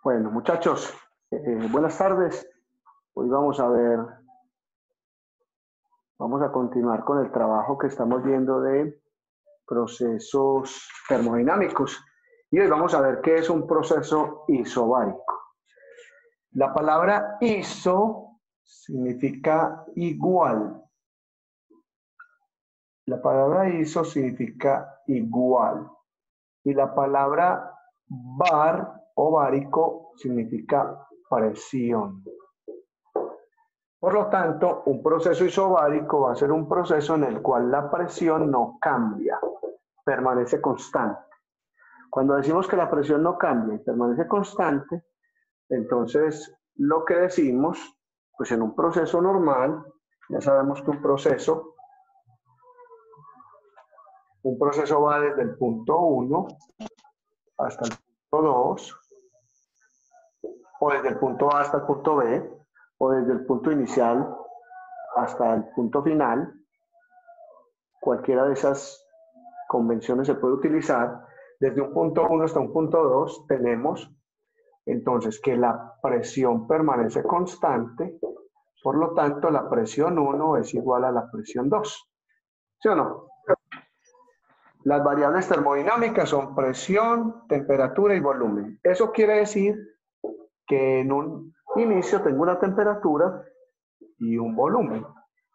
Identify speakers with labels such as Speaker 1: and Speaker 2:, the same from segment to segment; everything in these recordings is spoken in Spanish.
Speaker 1: Bueno, muchachos, buenas tardes. Hoy vamos a continuar con el trabajo que estamos viendo de procesos termodinámicos. Y hoy vamos a ver qué es un proceso isobárico. La palabra iso significa igual. La palabra iso significa igual. Y la palabra bar o bárico significa presión. Por lo tanto, un proceso isobárico va a ser un proceso en el cual la presión no cambia, permanece constante. Cuando decimos que la presión no cambia y permanece constante, entonces lo que decimos, pues en un proceso normal, ya sabemos que un proceso va desde el punto 1 hasta el punto 2, o desde el punto A hasta el punto B, o desde el punto inicial hasta el punto final. Cualquiera de esas convenciones se puede utilizar. Desde un punto 1 hasta un punto 2 tenemos entonces que la presión permanece constante, por lo tanto la presión 1 es igual a la presión 2. ¿Sí o no? Las variables termodinámicas son presión, temperatura y volumen. Eso quiere decir que en un inicio tengo una temperatura y un volumen.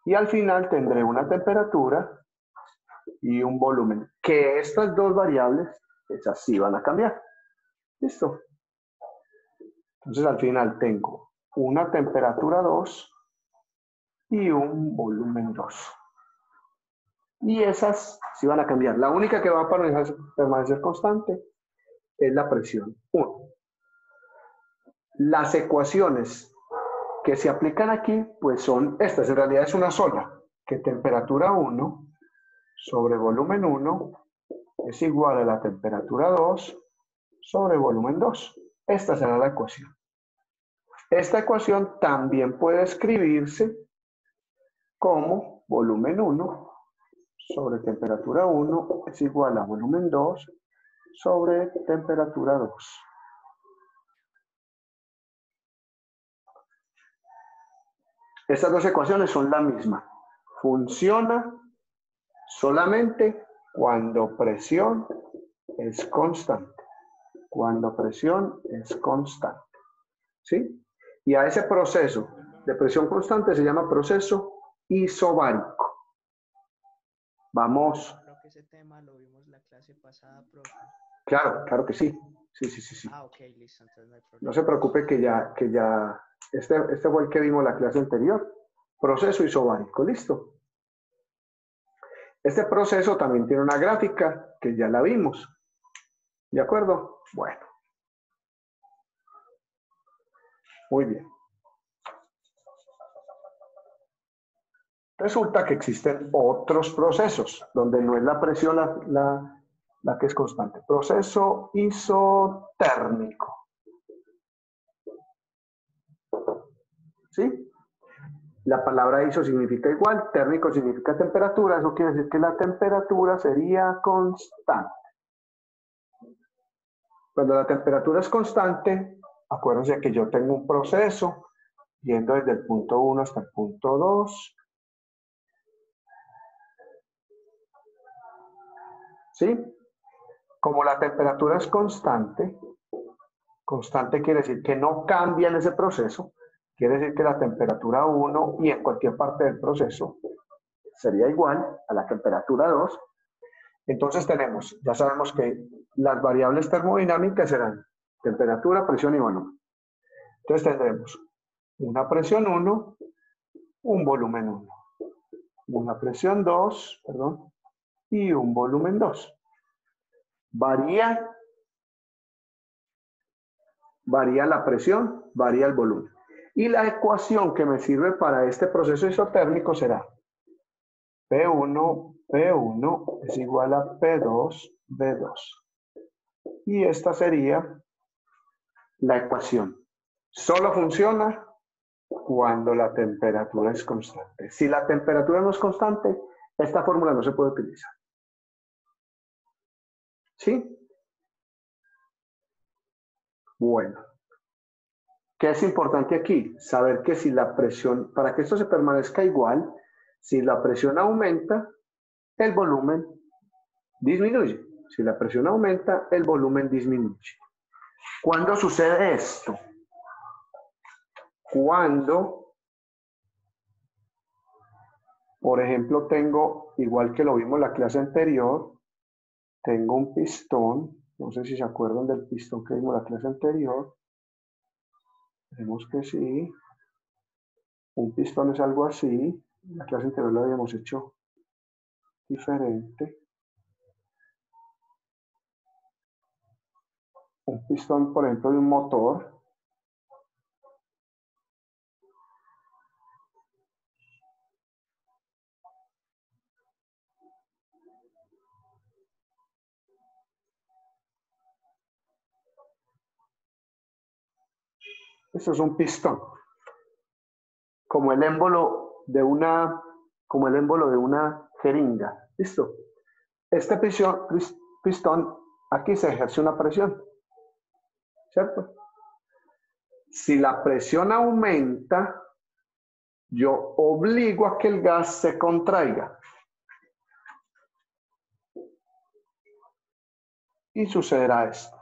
Speaker 1: Y al final tendré una temperatura y un volumen. Que estas dos variables, esas sí van a cambiar. ¿Listo? Entonces al final tengo una temperatura 2 y un volumen 2. Y esas sí van a cambiar. La única que va a permanecer constante es la presión 1. Las ecuaciones que se aplican aquí, pues son estas. En realidad es una sola, que temperatura 1 sobre volumen 1 es igual a la temperatura 2 sobre volumen 2. Esta será la ecuación. Esta ecuación también puede escribirse como volumen 1 sobre temperatura 1 es igual a volumen 2 sobre temperatura 2. Estas dos ecuaciones son la misma. Funciona solamente cuando presión es constante. Cuando presión es constante. ¿Sí? Y a ese proceso de presión constante se llama proceso isobárico. Vamos.
Speaker 2: Creo que ese tema lo vimos la clase pasada, profe.
Speaker 1: Claro que sí. Sí.
Speaker 2: Ah, ok, listo, entonces no hay problema.
Speaker 1: No se preocupe que ya, este fue el que vimos la clase anterior. Proceso isobárico, listo. Este proceso también tiene una gráfica que ya la vimos. ¿De acuerdo? Bueno. Muy bien. Resulta que existen otros procesos donde no es la presión la que es constante. Proceso isotérmico. ¿Sí? La palabra iso significa igual, térmico significa temperatura, eso quiere decir que la temperatura sería constante. Cuando la temperatura es constante, acuérdense que yo tengo un proceso yendo desde el punto 1 hasta el punto 2. ¿Sí? Como la temperatura es constante, constante quiere decir que no cambia en ese proceso, quiere decir que la temperatura 1 y en cualquier parte del proceso sería igual a la temperatura 2. Entonces tenemos, ya sabemos que las variables termodinámicas serán temperatura, presión y volumen. Entonces tendremos una presión 1, un volumen 1, una presión 2, perdón, y un volumen 2. Varía la presión, varía el volumen. Y la ecuación que me sirve para este proceso isotérmico será P1 es igual a P2, B2. Y esta sería la ecuación. Solo funciona cuando la temperatura es constante. Si la temperatura no es constante, esta fórmula no se puede utilizar. ¿Sí? Bueno, ¿Qué es importante aquí? Saber que si la presión, para que esto se permanezca igual, si la presión aumenta, el volumen disminuye. Si la presión aumenta, el volumen disminuye. ¿Cuándo sucede esto? Cuando, por ejemplo, tengo, igual que lo vimos en la clase anterior, tengo un pistón, no sé si se acuerdan del pistón que vimos en la clase anterior. Vemos que sí. Un pistón es algo así. En la clase anterior lo habíamos hecho diferente. Un pistón, por ejemplo, de un motor. Esto es un pistón. Como el émbolo de una jeringa. ¿Listo? Este pistón, aquí se ejerce una presión. ¿Cierto? Si la presión aumenta, yo obligo a que el gas se contraiga. Y sucederá esto.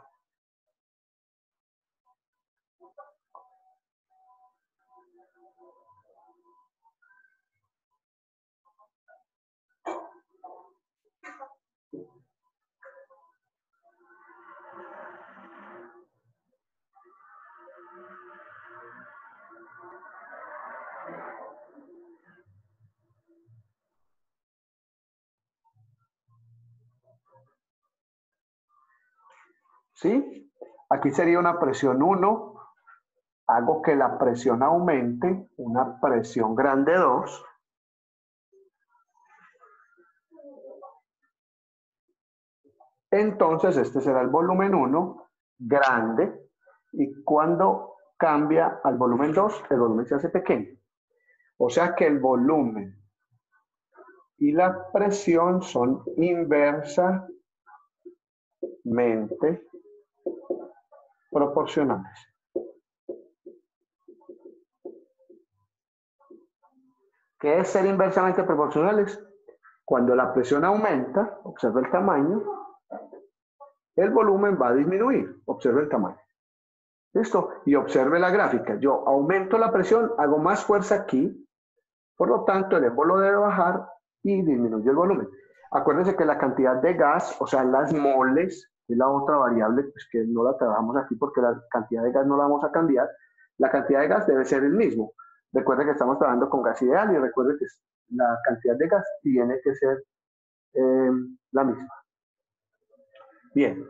Speaker 1: ¿Sí? Aquí sería una presión 1. Hago que la presión aumente, una presión grande 2. Entonces, este será el volumen 1, grande, y cuando cambia al volumen 2, el volumen se hace pequeño. O sea que el volumen y la presión son inversamente proporcionales. ¿Qué es ser inversamente proporcionales? Cuando la presión aumenta, observa el tamaño, el volumen va a disminuir, observe el tamaño. ¿Listo? Y observe la gráfica. Yo aumento la presión, hago más fuerza aquí, por lo tanto el émbolo debe bajar y disminuye el volumen. Acuérdense que la cantidad de gas, o sea, las moles, es la otra variable, pues que no la trabajamos aquí porque la cantidad de gas no la vamos a cambiar. La cantidad de gas debe ser el mismo. Recuerden que estamos trabajando con gas ideal y recuerden que la cantidad de gas tiene que ser la misma. Bien,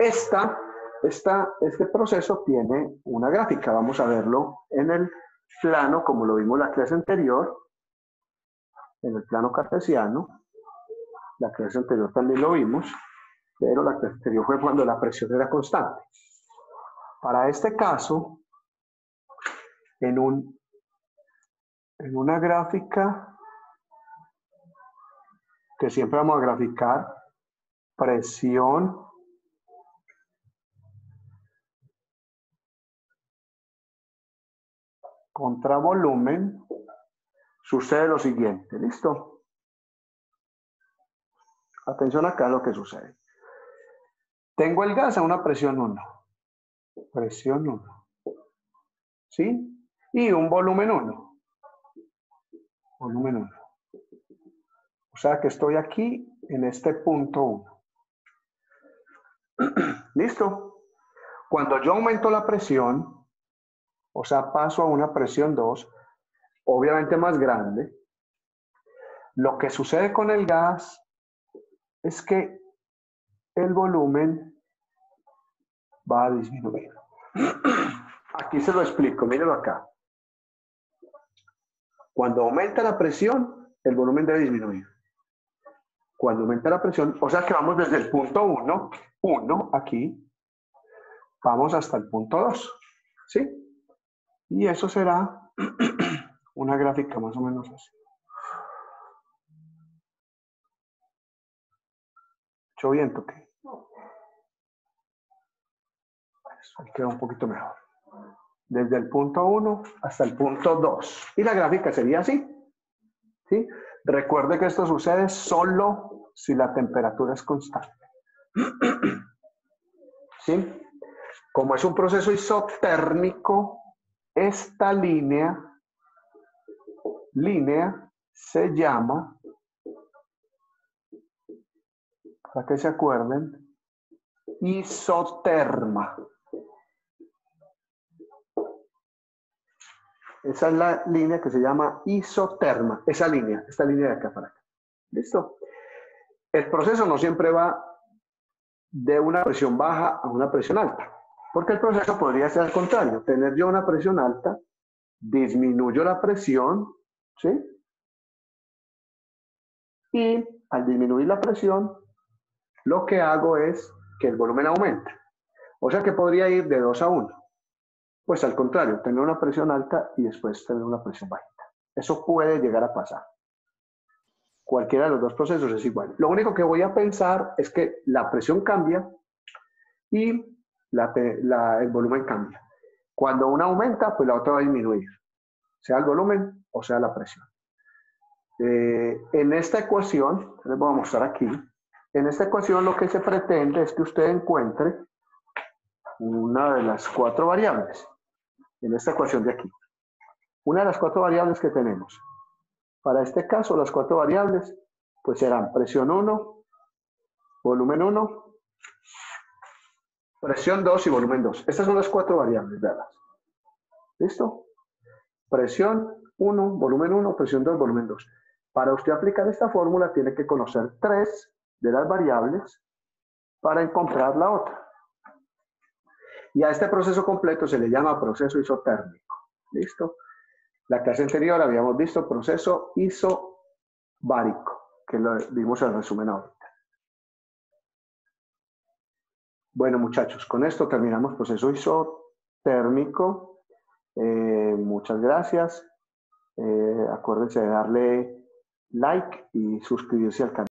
Speaker 1: este proceso tiene una gráfica. Vamos a verlo en el plano, como lo vimos en la clase anterior, en el plano cartesiano. La clase anterior también lo vimos, pero la clase anterior fue cuando la presión era constante. Para este caso, en una gráfica que siempre vamos a graficar, presión contra volumen, sucede lo siguiente, ¿listo? Atención acá a lo que sucede. Tengo el gas a una presión 1. Presión 1. ¿Sí? Y un volumen 1. Volumen 1. O sea que estoy aquí en este punto 1. ¿Listo? Cuando yo aumento la presión, o sea, paso a una presión 2, obviamente más grande, lo que sucede con el gas es que el volumen va a disminuir. Aquí se lo explico, mírenlo acá. Cuando aumenta la presión, el volumen debe disminuir. Cuando aumenta la presión, o sea que vamos desde el punto 1 aquí, vamos hasta el punto 2, ¿sí? Y eso será una gráfica más o menos así. ¿Mucho viento qué? Eso ahí queda un poquito mejor. desde el punto 1 hasta el punto 2. Y la gráfica sería así. ¿Sí? Recuerde que esto sucede solo si la temperatura es constante. ¿Sí? Como es un proceso isotérmico, esta línea se llama, para que se acuerden, isoterma. Esa es la línea que se llama isoterma. Esa línea, esta línea de acá para acá. ¿Listo? El proceso no siempre va de una presión baja a una presión alta. Porque el proceso podría ser al contrario. Tener yo una presión alta, disminuyo la presión, ¿sí? Y al disminuir la presión, lo que hago es que el volumen aumente. O sea que podría ir de 2 a 1. Pues al contrario, tener una presión alta y después tener una presión bajita. Eso puede llegar a pasar. Cualquiera de los dos procesos es igual. Lo único que voy a pensar es que la presión cambia y el volumen cambia. Cuando una aumenta, pues la otra va a disminuir. Sea el volumen o sea la presión. En esta ecuación, les voy a mostrar aquí, en esta ecuación lo que se pretende es que usted encuentre una de las 4 variables. En esta ecuación de aquí. Una de las 4 variables que tenemos. Para este caso, las 4 variables pues serán presión 1, volumen 1, presión 2 y volumen 2. Estas son las 4 variables, ¿verdad? ¿Listo? Presión 1, volumen 1, presión 2, volumen 2. Para usted aplicar esta fórmula tiene que conocer 3 de las variables para encontrar la otra. Y a este proceso completo se le llama proceso isotérmico. ¿Listo? La clase anterior habíamos visto proceso isobárico, que lo vimos en el resumen ahorita. Bueno, muchachos, con esto terminamos proceso isotérmico. Muchas gracias. Acuérdense de darle like y suscribirse al canal.